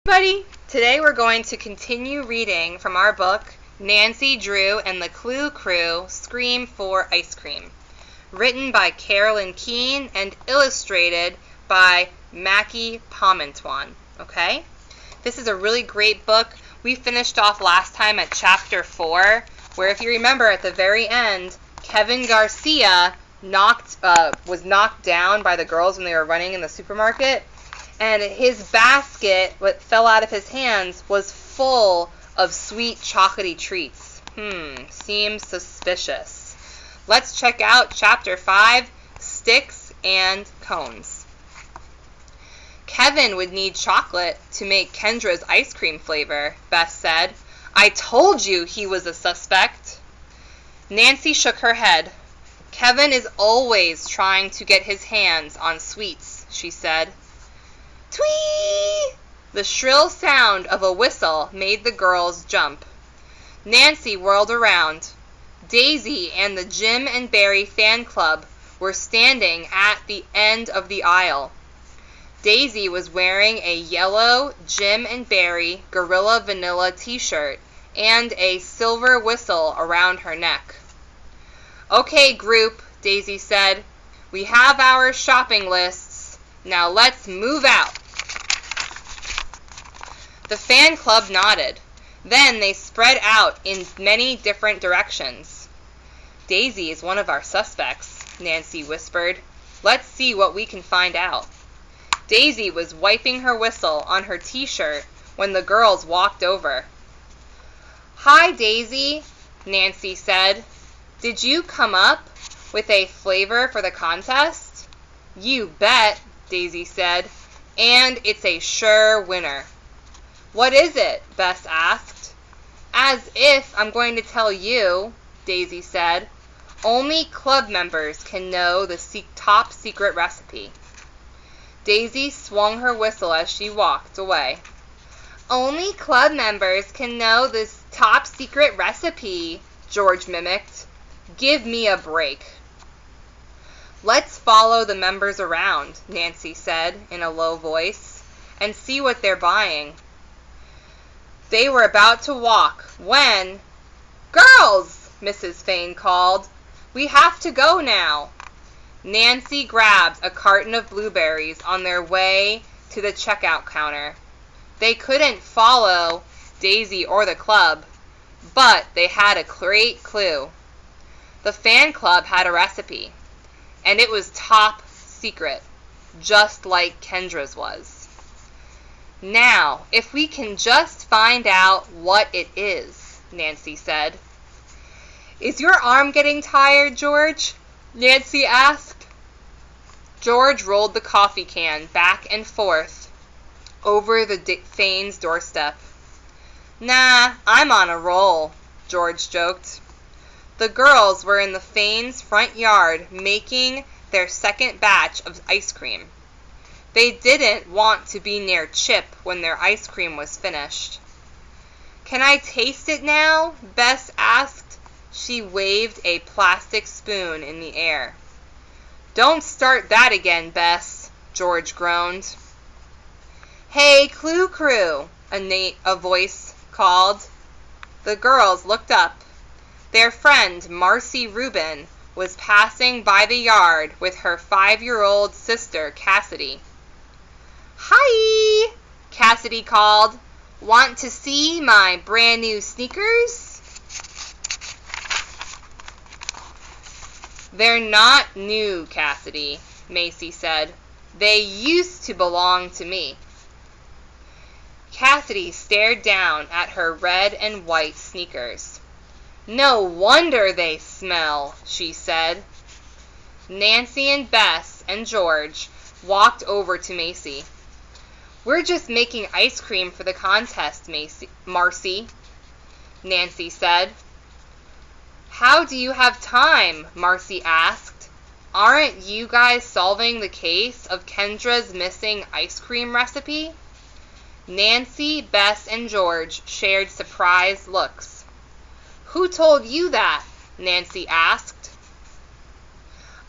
Everybody, today we're going to continue reading from our book, Nancy Drew and the Clue Crew Scream for Ice Cream, written by Carolyn Keene and illustrated by Mackie Pomintuan. Okay? This is a really great book. We finished off last time at chapter 4, where if you remember at the very end, Kevin Garcia was knocked down by the girls when they were running in the supermarket. And his basket, what fell out of his hands, was full of sweet chocolatey treats. Seems suspicious. Let's check out Chapter 5, Sticks and Cones. Kevin would need chocolate to make Kendra's ice cream flavor, Bess said. I told you he was a suspect. Nancy shook her head. Kevin is always trying to get his hands on sweets, she said. Twee! The shrill sound of a whistle made the girls jump. Nancy whirled around. Daisy and the Jim and Barry fan club were standing at the end of the aisle. Daisy was wearing a yellow Jim and Barry Gorilla Vanilla t-shirt and a silver whistle around her neck. Okay, group, Daisy said. We have our shopping lists. Now let's move out. The fan club nodded. Then they spread out in many different directions. Daisy is one of our suspects, Nancy whispered. Let's see what we can find out. Daisy was wiping her whistle on her t-shirt when the girls walked over. Hi, Daisy, Nancy said. Did you come up with a flavor for the contest? You bet, Daisy said. And it's a sure winner. What is it? Bess asked. As if I'm going to tell you, Daisy said. Only club members can know the top secret recipe. Daisy swung her whistle as she walked away. Only club members can know this top secret recipe, George mimicked. Give me a break. Let's follow the members around, Nancy said in a low voice, and see what they're buying. They were about to walk when... Girls! Mrs. Fane called. We have to go now. Nancy grabbed a carton of blueberries on their way to the checkout counter. They couldn't follow Daisy or the club, but they had a great clue. The fan club had a recipe, and it was top secret, just like Kendra's was. Now, if we can just find out what it is, Nancy said. Is your arm getting tired, George? Nancy asked. George rolled the coffee can back and forth over the Fane's doorstep. Nah, I'm on a roll, George joked. The girls were in the Fane's front yard making their second batch of ice cream. They didn't want to be near Chip when their ice cream was finished. Can I taste it now? Bess asked. She waved a plastic spoon in the air. Don't start that again, Bess, George groaned. Hey, Clue Crew, a voice called. The girls looked up. Their friend Marcy Rubin was passing by the yard with her 5-year-old sister, Cassidy. Hi, Cassidy called. Want to see my brand new sneakers? They're not new, Cassidy, Macy said. They used to belong to me. Cassidy stared down at her red and white sneakers. No wonder they smell, she said. Nancy and Bess and George walked over to Macy. We're just making ice cream for the contest, Marcy, Nancy said. How do you have time? Marcy asked. Aren't you guys solving the case of Kendra's missing ice cream recipe? Nancy, Bess, and George shared surprised looks. Who told you that? Nancy asked.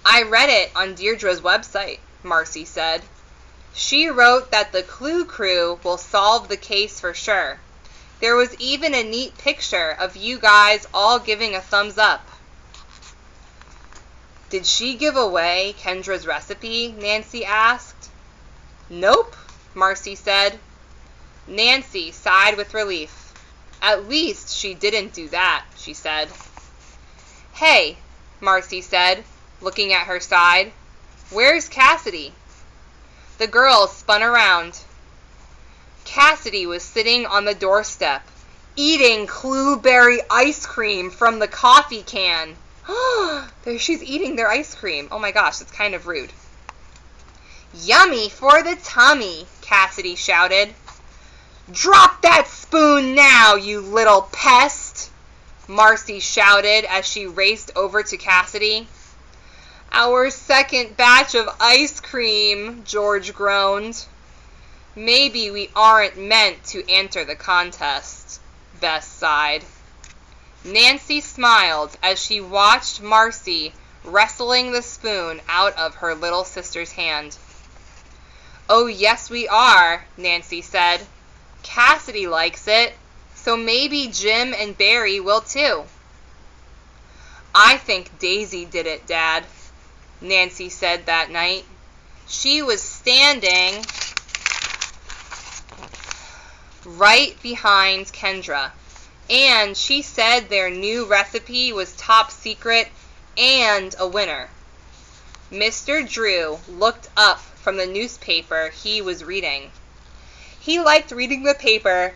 I read it on Deirdre's website, Marcy said. She wrote that the Clue Crew will solve the case for sure. There was even a neat picture of you guys all giving a thumbs up. Did she give away Kendra's recipe? Nancy asked. Nope, Marcy said. Nancy sighed with relief. At least she didn't do that, she said. Hey, Marcy said, looking at her side. Where's Cassidy? The girls spun around. Cassidy was sitting on the doorstep, eating Clueberry ice cream from the coffee can. There she's eating their ice cream. Oh my gosh, that's kind of rude. Yummy for the tummy, Cassidy shouted. Drop that spoon now, you little pest, Marcy shouted as she raced over to Cassidy. Our second batch of ice cream, George groaned. Maybe we aren't meant to enter the contest, Bess sighed. Nancy smiled as she watched Marcy wrestling the spoon out of her little sister's hand. Oh, yes we are, Nancy said. Cassidy likes it, so maybe Jim and Barry will too. I think Daisy did it, Dad, Nancy said that night. She was standing right behind Kendra, and she said their new recipe was top secret and a winner. Mr. Drew looked up from the newspaper he was reading. He liked reading the paper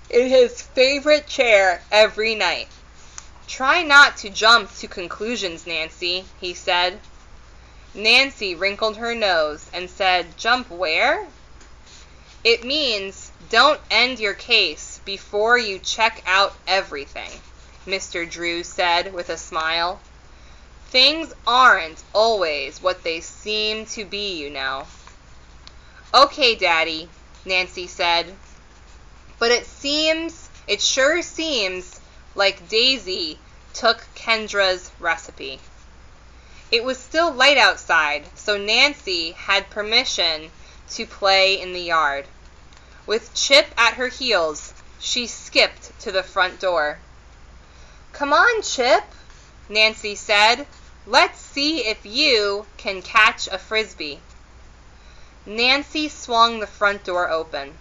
in his favorite chair every night. Try not to jump to conclusions, Nancy, he said. Nancy wrinkled her nose and said, Jump where? It means don't end your case before you check out everything, Mr. Drew said with a smile. Things aren't always what they seem to be, you know. Okay, Daddy, Nancy said. But it sure seems like Daisy took Kendra's recipe. It was still light outside, so Nancy had permission to play in the yard. With Chip at her heels, she skipped to the front door. Come on, Chip, Nancy said. Let's see if you can catch a frisbee. Nancy swung the front door open.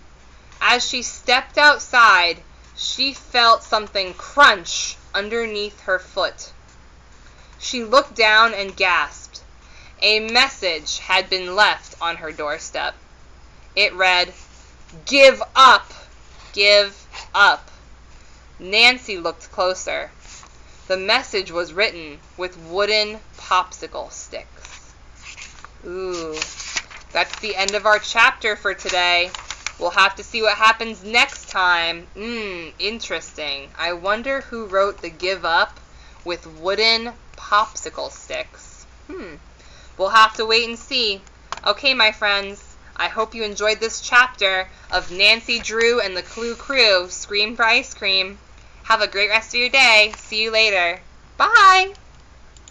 As she stepped outside, she felt something crunch underneath her foot. She looked down and gasped. A message had been left on her doorstep. It read, Give up! Give up! Nancy looked closer. The message was written with wooden popsicle sticks. Ooh, that's the end of our chapter for today. We'll have to see what happens next time. Interesting. I wonder who wrote the give up with wooden popsicle sticks. We'll have to wait and see. Okay, my friends, I hope you enjoyed this chapter of Nancy Drew and the Clue Crew Scream for Ice Cream. Have a great rest of your day. See you later. Bye!